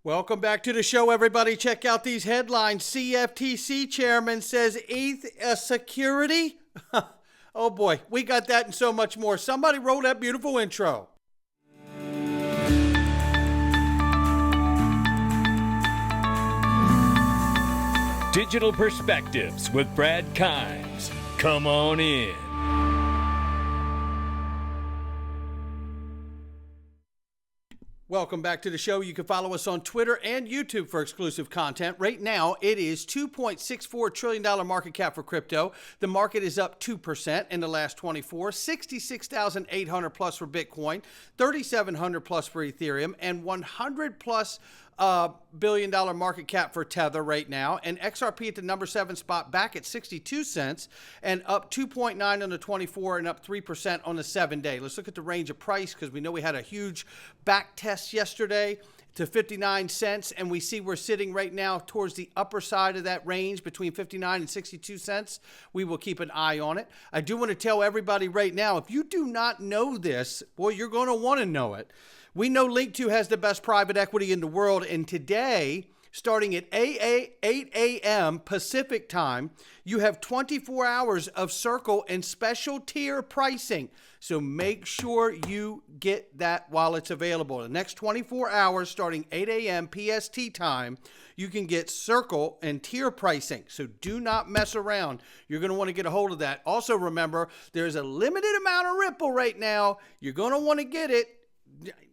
Welcome back to the show, everybody. Check out these headlines. CFTC chairman says ETH a security? Oh boy, we got that and so much more. Somebody roll that beautiful intro. Digital Perspectives with Brad Kimes. Come on in. Welcome back to the show. You can follow us on Twitter and YouTube for exclusive content. Right now, it is $2.64 trillion market cap for crypto. The market is up 2% in the last 24, 66,800 plus for Bitcoin, 3,700 plus for Ethereum, and 100 plus billion dollar market cap for Tether right now, and XRP at the number 7 spot, back at 62 cents, and up 2.9 on the 24 and up 3% on the 7-day. Let's look at the range of price because we know we had a huge back test yesterday to 59 cents, and we see we're sitting right now towards the upper side of that range between 59 and 62 cents. We will keep an eye on it. I do want to tell everybody right now, if you do not know this, boy, you're going to want to know it. We know Link2 has the best private equity in the world, and today, starting at 8 a.m. Pacific time, you have 24 hours of Circle and special tier pricing. So make sure you get that while it's available. The next 24 hours, starting 8 a.m. PST time, you can get Circle and tier pricing. So do not mess around. You're going to want to get a hold of that. Also remember, there's a limited amount of Ripple right now. You're going to want to get it.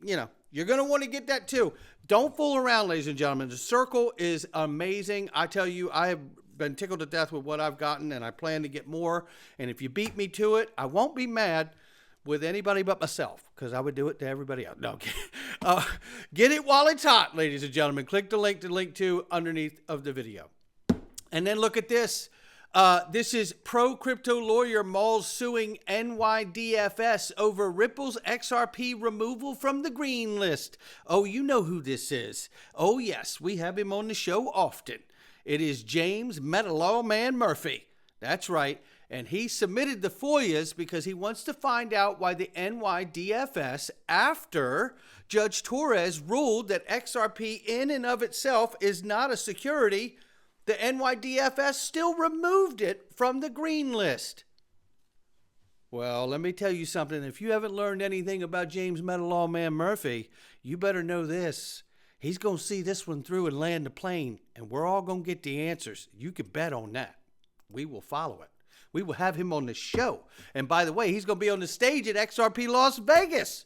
You know, you're going to want to get that too. Don't fool around, ladies and gentlemen. The Circle is amazing. I tell you, I have been tickled to death with what I've gotten, and I plan to get more. And if you beat me to it, I won't be mad with anybody but myself, because I would do it to everybody else. No, get it while it's hot, ladies and gentlemen. Click the link to Link2 underneath of the video. And then look at this. This is pro-crypto lawyer Moll suing NYDFS over Ripple's XRP removal from the green list. Oh, you know who this is. Oh, yes, we have him on the show often. It is James Metalawman Murphy. That's right. And he submitted the FOIAs because he wants to find out why the NYDFS, after Judge Torres ruled that XRP in and of itself is not a security, the NYDFS still removed it from the green list. Well, let me tell you something. If you haven't learned anything about James Metalawman Murphy, you better know this. He's going to see this one through and land the plane, and we're all going to get the answers. You can bet on that. We will follow it. We will have him on the show. And by the way, he's going to be on the stage at XRP Las Vegas.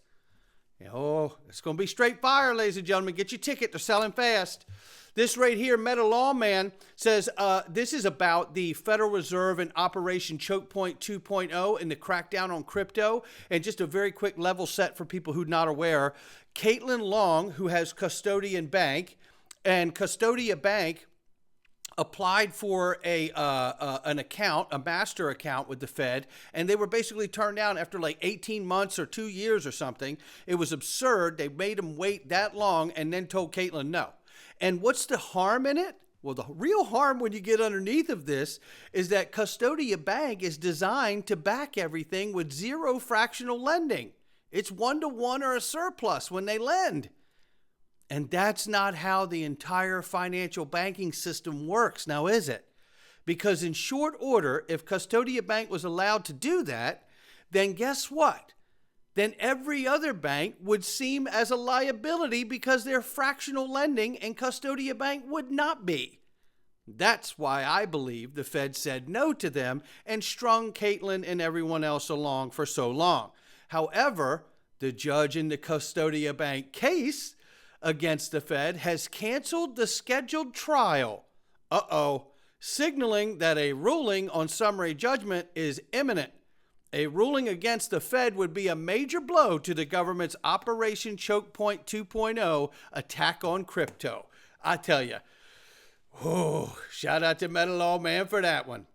Oh, it's going to be straight fire, ladies and gentlemen. Get your ticket. They're selling fast. This right here, Metalawman says this is about the Federal Reserve and Operation Choke Point 2.0 and the crackdown on crypto. And just a very quick level set for people who are not aware. Caitlin Long, who has Custodian Bank, and Custodia Bank applied for an account, a master account with the Fed, and they were basically turned down after like 18 months or 2 years or something. It was absurd. They made them wait that long and then told Caitlin no. And what's the harm in it? Well, the real harm when you get underneath of this is that Custodia Bank is designed to back everything with zero fractional lending. It's 1-to-1 or a surplus when they lend. And that's not how the entire financial banking system works now, is it? Because in short order, if Custodia Bank was allowed to do that, then guess what? Then every other bank would seem as a liability because they're fractional lending and Custodia Bank would not be. That's why I believe the Fed said no to them and strung Caitlin and everyone else along for so long. However, the judge in the Custodia Bank case against the Fed has canceled the scheduled trial. Signaling that a ruling on summary judgment is imminent. A ruling against the Fed would be a major blow to the government's Operation Choke Point 2.0 attack on crypto. I tell you, shout out to Metalawman for that one.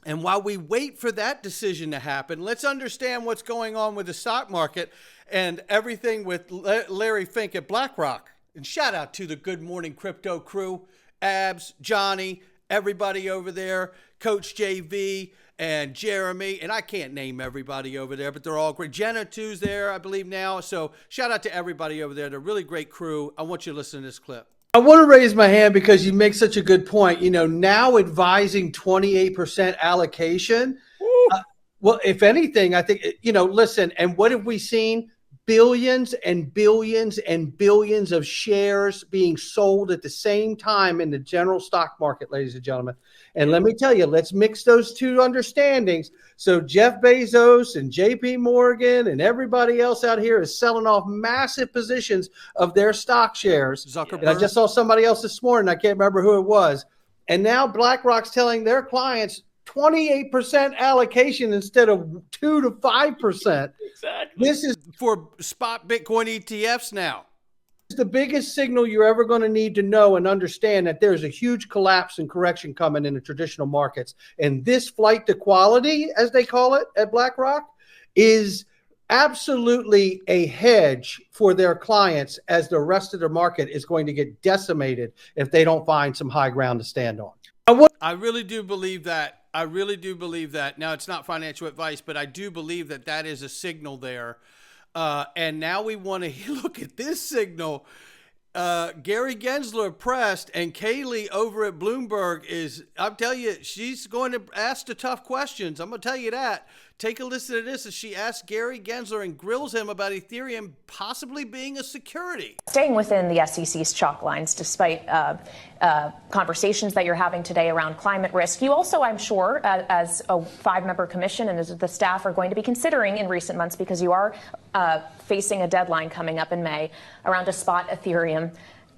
And while we wait for that decision to happen, let's understand what's going on with the stock market and everything with Larry Fink at BlackRock. And shout out to the Good Morning Crypto crew, Abs, Johnny, everybody over there, Coach JV, and Jeremy, and I can't name everybody over there, but they're all great. Jenna too's there, I believe now. So shout out to everybody over there. They're a really great crew. I want you to listen to this clip. I want to raise my hand because you make such a good point. You know, now advising 28% allocation. Well, if anything, I think, you know, listen, and what have we seen? Billions and billions and billions of shares being sold at the same time in the general stock market, ladies and gentlemen. And let me tell you, let's mix those two understandings. So Jeff Bezos and JP Morgan and everybody else out here is selling off massive positions of their stock shares. Zuckerberg. And I just saw somebody else this morning. I can't remember who it was. And now BlackRock's telling their clients 28% allocation instead of 2 to 5%. Exactly. This is for spot Bitcoin ETFs now. It's the biggest signal you're ever going to need to know and understand that there's a huge collapse and correction coming in the traditional markets. And this flight to quality, as they call it at BlackRock, is absolutely a hedge for their clients, as the rest of the market is going to get decimated if they don't find some high ground to stand on. I really do believe that. I really do believe that. Now, it's not financial advice, but I do believe that that is a signal there. And now we want to look at this signal. Gary Gensler pressed, and Kaylee over at Bloomberg is, I'll tell you, she's going to ask the tough questions. I'm going to tell you that. Take a listen to this as she asks Gary Gensler and grills him about Ethereum possibly being a security. Staying within the SEC's chalk lines, despite conversations that you're having today around climate risk, you also, I'm sure, as a 5-member commission and as the staff are going to be considering in recent months, because you are facing a deadline coming up in May around a spot Ethereum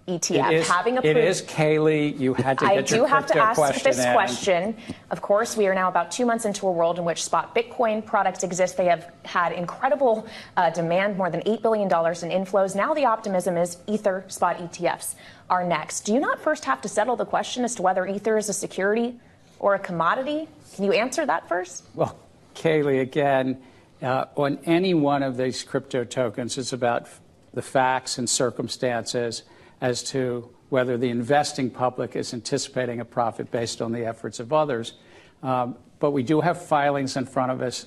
ETF. It is, Kaylee. You had to get your crypto question in. I do have to ask this question. Of course, we are now about 2 months into a world in which spot Bitcoin products exist. They have had incredible demand, more than $8 billion in inflows. Now the optimism is Ether spot ETFs are next. Do you not first have to settle the question as to whether Ether is a security or a commodity? Can you answer that first? Well, Kaylee, again, on any one of these crypto tokens, it's about the facts and circumstances as to whether the investing public is anticipating a profit based on the efforts of others. But we do have filings in front of us.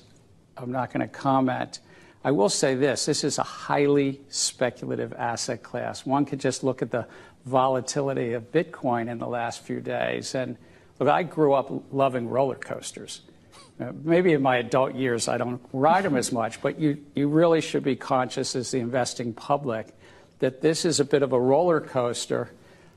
I'm not going to comment. I will say this is a highly speculative asset class. One could just look at the volatility of Bitcoin in the last few days. And look, I grew up loving roller coasters. Maybe in my adult years I don't ride them as much, but you really should be conscious as the investing public that this is a bit of a roller coaster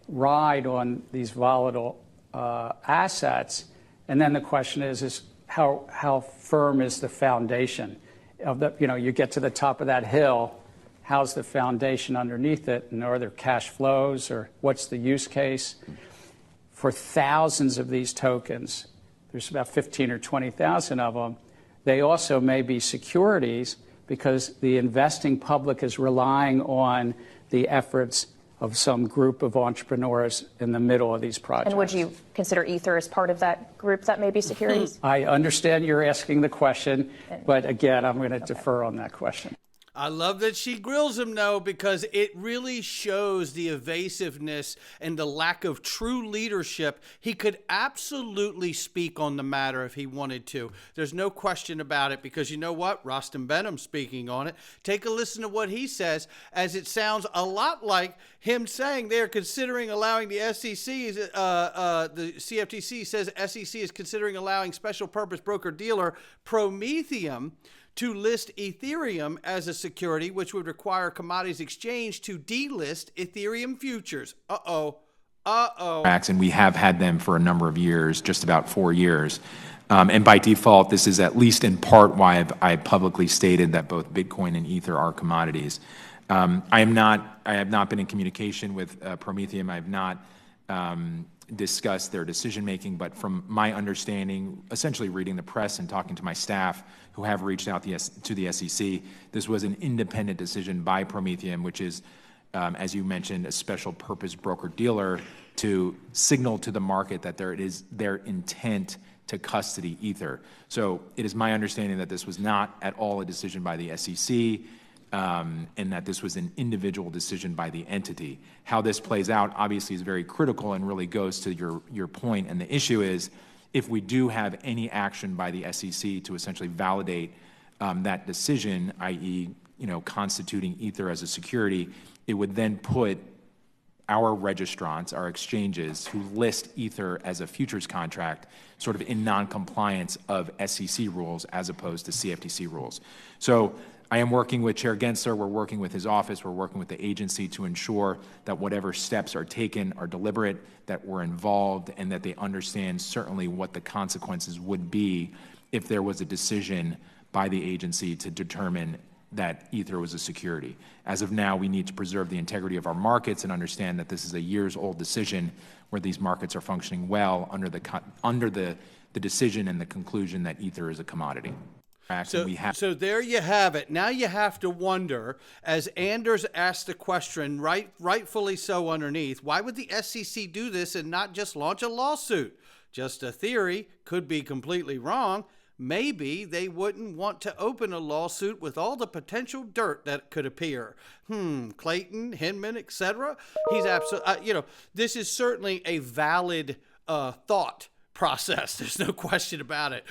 ride on these volatile assets. And then the question is how firm is the foundation of the, you get to the top of that hill, how's the foundation underneath it? And are there cash flows, or what's the use case? For thousands of these tokens, there's about 15 or 20,000 of them, they also may be securities, because the investing public is relying on the efforts of some group of entrepreneurs in the middle of these projects. And would you consider Ether as part of that group that may be securities? I understand you're asking the question, but again, I'm going to defer on that question. I love that she grills him, though, because it really shows the evasiveness and the lack of true leadership. He could absolutely speak on the matter if he wanted to. There's no question about it, because you know what? Rostam Benham's speaking on it. Take a listen to what he says, as it sounds a lot like him saying they're considering allowing the SEC, the CFTC says SEC is considering allowing special purpose broker-dealer Prometheum to list Ethereum as a security, which would require Commodities Exchange to delist Ethereum futures. And we have had them for a number of years, just about 4 years. And by default, this is at least in part why I publicly stated that both Bitcoin and Ether are commodities. I have not been in communication with Prometheum. I have not discussed their decision making, but from my understanding, essentially reading the press and talking to my staff who have reached out to the SEC, this was an independent decision by Prometheum, which is, as you mentioned, a special purpose broker-dealer to signal to the market that there is their intent to custody Ether. So it is my understanding that this was not at all a decision by the SEC, and that this was an individual decision by the entity. How this plays out obviously is very critical and really goes to your point, and the issue is If we do have any action by the SEC to essentially validate that decision, i.e., constituting Ether as a security, it would then put our registrants, our exchanges who list Ether as a futures contract, sort of in non-compliance of SEC rules as opposed to CFTC rules. So I am working with Chair Gensler, we're working with his office, we're working with the agency to ensure that whatever steps are taken are deliberate, that we're involved, and that they understand certainly what the consequences would be if there was a decision by the agency to determine that Ether was a security. As of now, we need to preserve the integrity of our markets and understand that this is a years-old decision where these markets are functioning well under the decision and the conclusion that Ether is a commodity. So there you have it. Now you have to wonder, as Anders asked the question, rightfully so underneath, why would the SEC do this and not just launch a lawsuit? Just a theory, could be completely wrong. Maybe they wouldn't want to open a lawsuit with all the potential dirt that could appear. Clayton, Hinman, etc. He's absolutely, this is certainly a valid thought process. There's no question about it.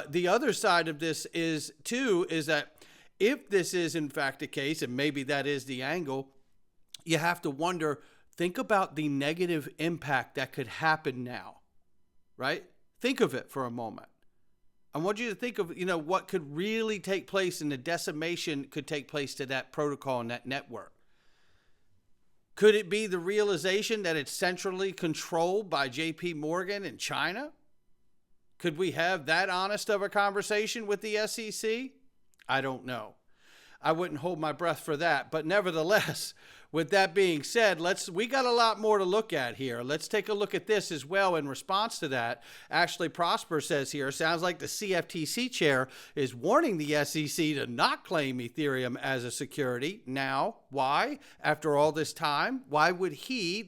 The other side of this is that if this is in fact the case, and maybe that is the angle, you have to wonder, think about the negative impact that could happen now, right? Think of it for a moment. I want you to think of, what could really take place, and the decimation could take place to that protocol and that network. Could it be the realization that it's centrally controlled by JP Morgan and China? Could we have that honest of a conversation with the SEC? I don't know. I wouldn't hold my breath for that. But nevertheless, with that being said, we got a lot more to look at here. Let's take a look at this as well in response to that. Ashley Prosper says here, sounds like the CFTC chair is warning the SEC to not claim Ethereum as a security. Now, why? After all this time, why would he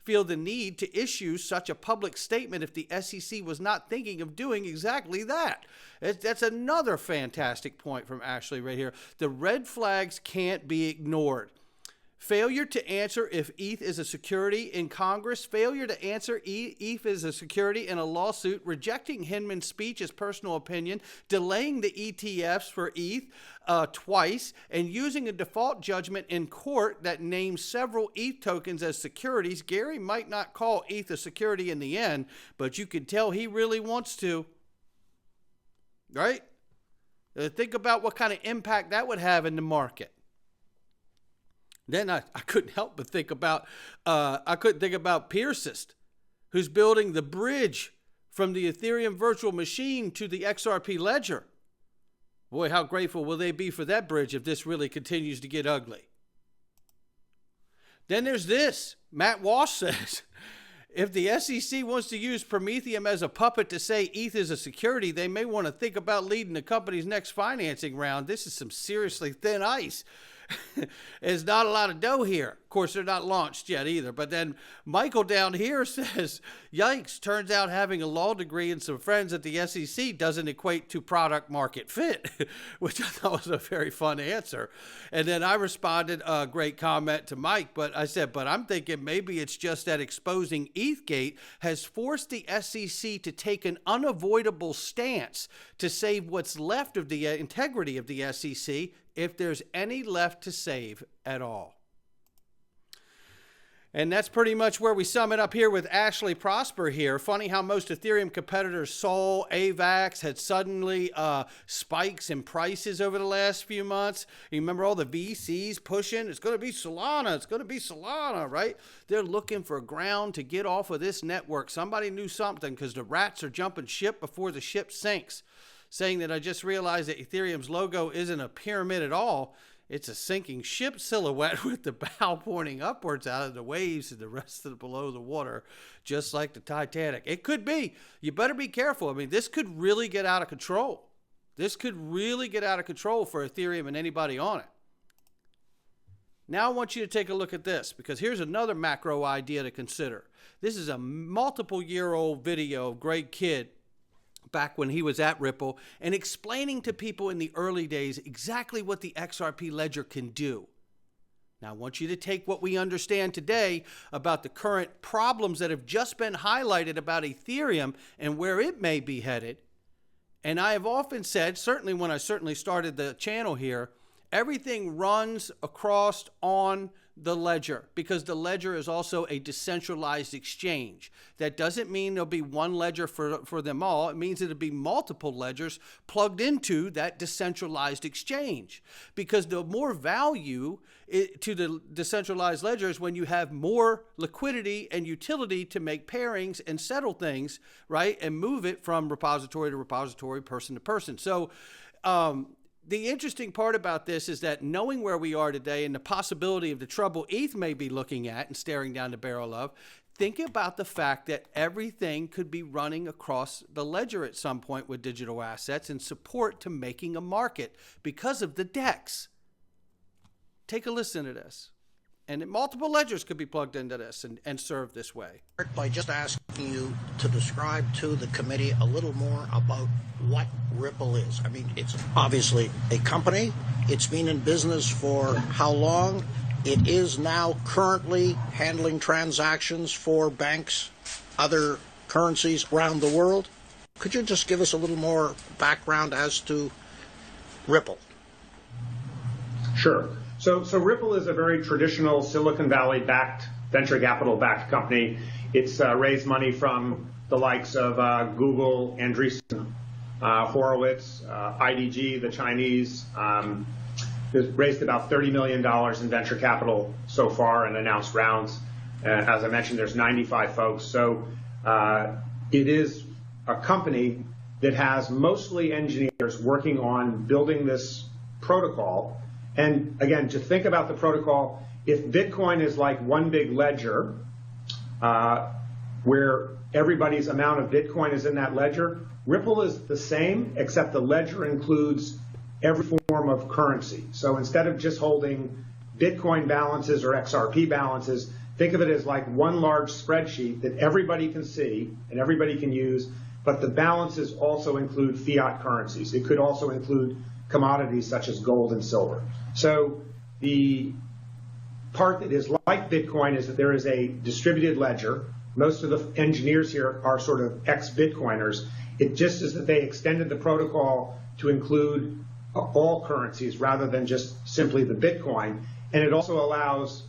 feel the need to issue such a public statement if the SEC was not thinking of doing exactly that? That's another fantastic point from Ashley right here. The red flags can't be ignored. Failure to answer if ETH is a security in Congress, failure to answer ETH is a security in a lawsuit, rejecting Hinman's speech as personal opinion, delaying the ETFs for ETH twice, and using a default judgment in court that names several ETH tokens as securities. Gary might not call ETH a security in the end, but you can tell he really wants to. Right? Think about what kind of impact that would have in the market. Then I couldn't help but think about Pearsist, who's building the bridge from the Ethereum virtual machine to the XRP Ledger. Boy, how grateful will they be for that bridge if this really continues to get ugly. Then there's this. Matt Walsh says, if the SEC wants to use Prometheum as a puppet to say ETH is a security, they may want to think about leading the company's next financing round. This is some seriously thin ice. There's not a lot of dough here. Of course, they're not launched yet either. But then Michael down here says, yikes, turns out having a law degree and some friends at the SEC doesn't equate to product market fit, which I thought was a very fun answer. And then I responded, great comment to Mike, but I said, but I'm thinking maybe it's just that exposing ETHgate has forced the SEC to take an unavoidable stance to save what's left of the integrity of the SEC, if there's any left to save at all. And that's pretty much where we sum it up here with Ashley Prosper here. Funny how most Ethereum competitors, Sol, AVAX, had suddenly spikes in prices over the last few months. You remember all the VCs pushing, it's going to be Solana, it's going to be Solana, right? They're looking for ground to get off of this network. Somebody knew something because the rats are jumping ship before the ship sinks. Saying that I just realized that Ethereum's logo isn't a pyramid at all. It's a sinking ship silhouette with the bow pointing upwards out of the waves and the rest of the below the water, just like the Titanic. It could be. You better be careful. I mean, this could really get out of control. This could really get out of control for Ethereum and anybody on it. Now I want you to take a look at this, because here's another macro idea to consider. This is a multiple-year-old video of Greg Kidd back when he was at Ripple, and explaining to people in the early days exactly what the XRP Ledger can do. Now, I want you to take what we understand today about the current problems that have just been highlighted about Ethereum and where it may be headed. And I have often said, certainly when I started the channel here, everything runs across on the ledger, because the ledger is also a decentralized exchange. That doesn't mean there'll be one ledger for them all. It means it'll be multiple ledgers plugged into that decentralized exchange, because the more value to the decentralized ledger is when you have more liquidity and utility to make pairings and settle things, right, and move it from repository to repository, person to person. So the interesting part about this is that knowing where we are today and the possibility of the trouble ETH may be looking at and staring down the barrel of, think about the fact that everything could be running across the ledger at some point with digital assets in support to making a market because of the DEX. Take a listen to this. And multiple ledgers could be plugged into this and served this way. By just asking you to describe to the committee a little more about what Ripple is. I mean, it's obviously a company. It's been in business for how long? It is now currently handling transactions for banks, other currencies around the world. Could you just give us a little more background as to Ripple? Sure. So Ripple is a very traditional Silicon Valley-backed, venture capital-backed company. It's raised money from the likes of Google, Andreessen, Horowitz, IDG, the Chinese. It's raised about $30 million in venture capital so far and announced rounds. As I mentioned, there's 95 folks. So it is a company that has mostly engineers working on building this protocol. And again, to think about the protocol, if Bitcoin is like one big ledger, where everybody's amount of Bitcoin is in that ledger, Ripple is the same, except the ledger includes every form of currency. So instead of just holding Bitcoin balances or XRP balances, think of it as like one large spreadsheet that everybody can see and everybody can use, but the balances also include fiat currencies. It could also include commodities such as gold and silver. So the part that is like Bitcoin is that there is a distributed ledger. Most of the engineers here are sort of ex-Bitcoiners. It just is that they extended the protocol to include all currencies rather than just simply the Bitcoin. And it also allows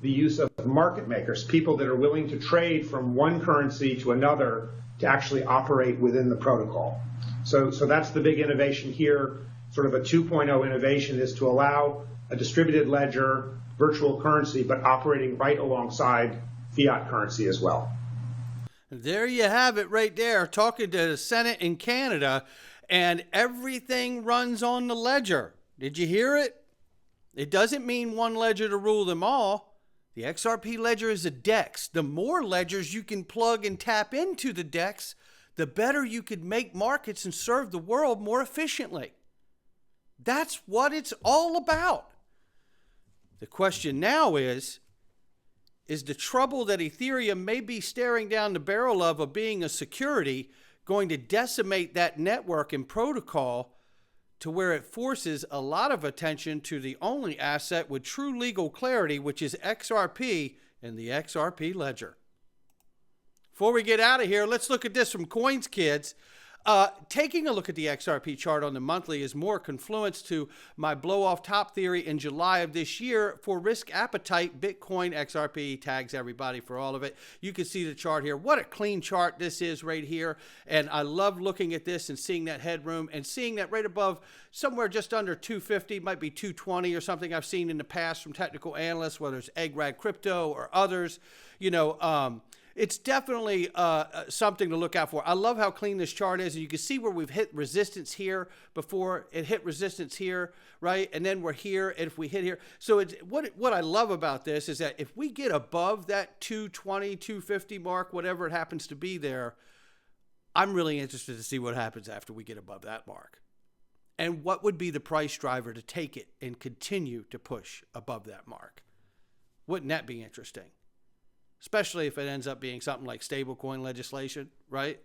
the use of market makers, people that are willing to trade from one currency to another to actually operate within the protocol. So that's the big innovation here. Sort of a 2.0 innovation is to allow a distributed ledger, virtual currency, but operating right alongside fiat currency as well. There you have it right there, talking to the Senate in Canada, and everything runs on the ledger. Did you hear it? It doesn't mean one ledger to rule them all. The XRP ledger is a DEX. The more ledgers you can plug and tap into the DEX, the better you could make markets and serve the world more efficiently. That's what it's all about. The question now is the trouble that Ethereum may be staring down the barrel of being a security going to decimate that network and protocol to where it forces a lot of attention to the only asset with true legal clarity, which is XRP and the XRP Ledger. Before we get out of here, let's look at this from Coins Kids. Taking a look at the XRP chart on the monthly is more confluence to my blow-off top theory in July of this year for risk appetite. Bitcoin, XRP tags everybody for all of it. You can see the chart here. What a clean chart this is right here. And I love looking at this and seeing that headroom and seeing that right above somewhere just under 250, might be 220 or something I've seen in the past from technical analysts, whether it's Eggrad Crypto or others. You know, it's definitely something to look out for. I love how clean this chart is. And you can see where we've hit resistance here before it hit resistance here, right? And then we're here, and if we hit here. So it's, what I love about this is that if we get above that 220, 250 mark, whatever it happens to be there, I'm really interested to see what happens after we get above that mark. And what would be the price driver to take it and continue to push above that mark? Wouldn't that be interesting? Especially if it ends up being something like stablecoin legislation, right?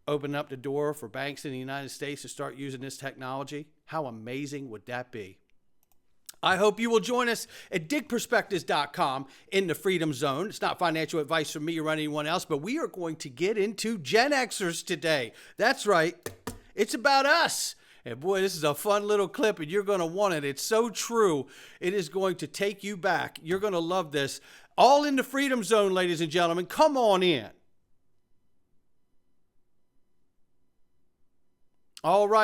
Open up the door for banks in the United States to start using this technology. How amazing would that be? I hope you will join us at digitalperspectives.com in the Freedom Zone. It's not financial advice from me or anyone else, but we are going to get into Gen Xers today. That's right. It's about us. And boy, this is a fun little clip, and you're going to want it. It's so true. It is going to take you back. You're going to love this. All in the Freedom Zone, ladies and gentlemen. Come on in. All right.